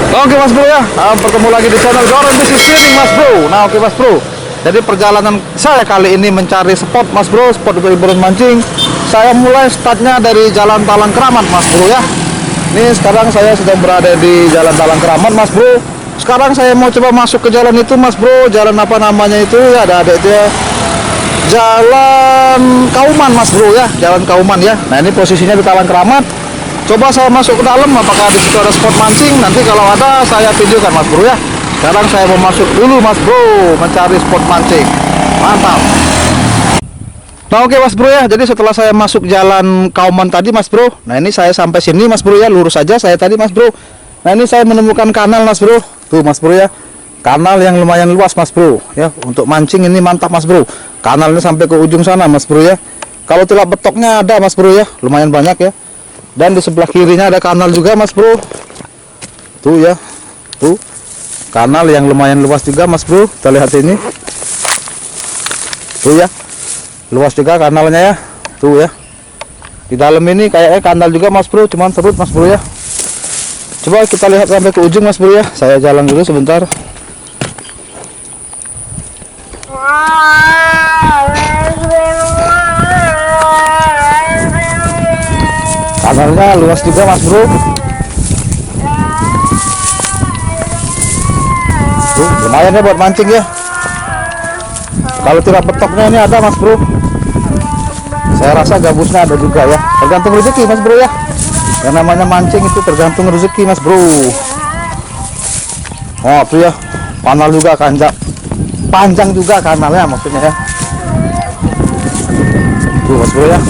Oke mas bro ya, bertemu lagi di channel Goran Business Training mas bro. Nah oke mas bro, jadi perjalanan saya kali ini mencari spot mas bro, spot untuk hiburan mancing. Saya mulai startnya dari Jalan Talang Keramat mas bro ya. Ini sekarang saya sedang berada di Jalan Talang Keramat mas bro. Sekarang saya mau coba masuk ke jalan itu mas bro. Jalan apa namanya itu ya, ada itu ya, Jalan Kauman mas bro ya, Jalan Kauman ya. Nah ini posisinya di Talang Keramat. Coba saya masuk ke dalam, apakah di situ ada spot mancing. Nanti kalau ada saya videokan mas bro ya. Sekarang saya mau masuk dulu mas bro, mencari spot mancing. Mantap. Nah oke mas bro ya, jadi setelah saya masuk Jalan Kauman tadi mas bro, nah ini saya sampai sini mas bro ya, lurus aja saya tadi mas bro. Nah ini saya menemukan kanal mas bro, tuh mas bro ya, kanal yang lumayan luas mas bro ya, untuk mancing ini mantap mas bro. Kanalnya sampai ke ujung sana mas bro ya. Kalau tilap betoknya ada mas bro ya, lumayan banyak ya. Dan di sebelah kirinya ada kanal juga mas bro, tuh ya, tuh kanal yang lumayan luas juga mas bro. Kita lihat ini, tuh ya, luas juga kanalnya ya, tuh ya. Di dalam ini kayaknya kanal juga mas bro, cuman serut mas bro ya. Coba kita lihat sampai ke ujung mas bro ya. Saya jalan dulu sebentar. Kanalnya luas juga mas bro. Tuh, lumayan ya buat mancing ya. Kalau tidak betoknya ini ada mas bro. Saya rasa gabusnya ada juga ya. Tergantung rezeki mas bro ya. Yang namanya mancing itu tergantung rezeki mas bro. Oh tuh ya, kanal juga panjang juga kanalnya maksudnya ya. Tuh mas bro ya,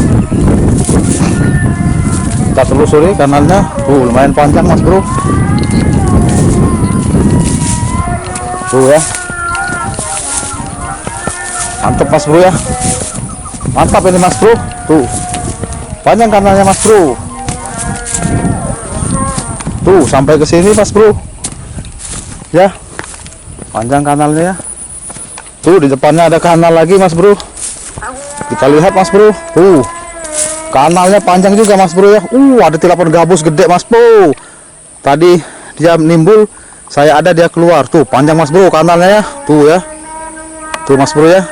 kita telusuri kanalnya. Tuh lumayan panjang mas bro. Tuh ya, mantap mas bro ya, mantap ini mas bro. Tuh panjang kanalnya mas bro. Tuh sampai ke sini mas bro ya, panjang kanalnya ya. Tuh di depannya ada kanal lagi mas bro, kita lihat mas bro. Tuh kanalnya panjang juga mas bro ya. Ada tilapan gabus gede mas bro. Tadi dia nimbul, saya ada, dia keluar. Tuh panjang mas bro kanalnya ya. Tuh ya, tuh mas bro ya.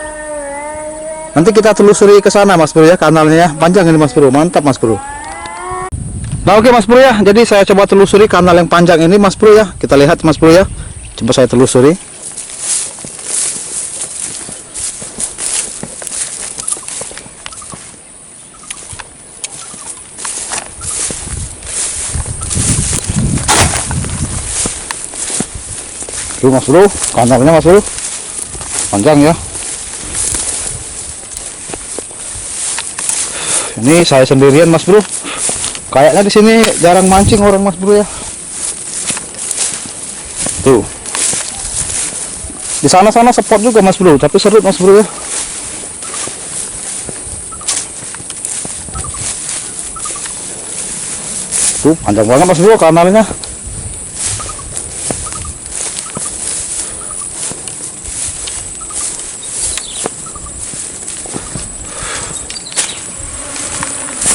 Nanti kita telusuri ke sana mas bro ya, kanalnya ya. Panjang ini mas bro, mantap mas bro. Nah oke mas bro ya, jadi saya coba telusuri kanal yang panjang ini mas bro ya. Kita lihat mas bro ya, coba saya telusuri. Tuh mas bro, kanalnya mas bro, panjang ya. Ini saya sendirian mas bro. Kayaknya di sini jarang mancing orang mas bro ya. Tuh di sana-sana spot juga mas bro, tapi serut mas bro ya. Tuh panjang banget mas bro kanalnya.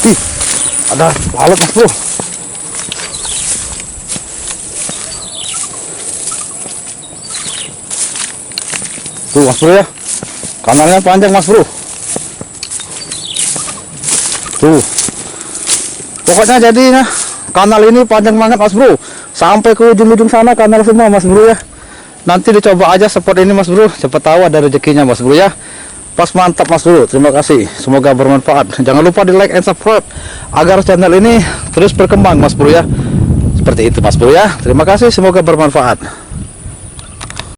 Ih, ada lalat mas bro. Tuh mas bro ya, kanalnya panjang mas bro. Tuh pokoknya jadi nah, kanal ini panjang banget mas bro, sampai ke ujung-ujung sana kanal semua mas bro ya. Nanti dicoba aja spot ini mas bro, siapa tahu ada rezekinya mas bro ya. Pas mantap mas bro, terima kasih, semoga bermanfaat. Jangan lupa di like and subscribe agar channel ini terus berkembang mas bro ya. Seperti itu mas bro ya, terima kasih, semoga bermanfaat.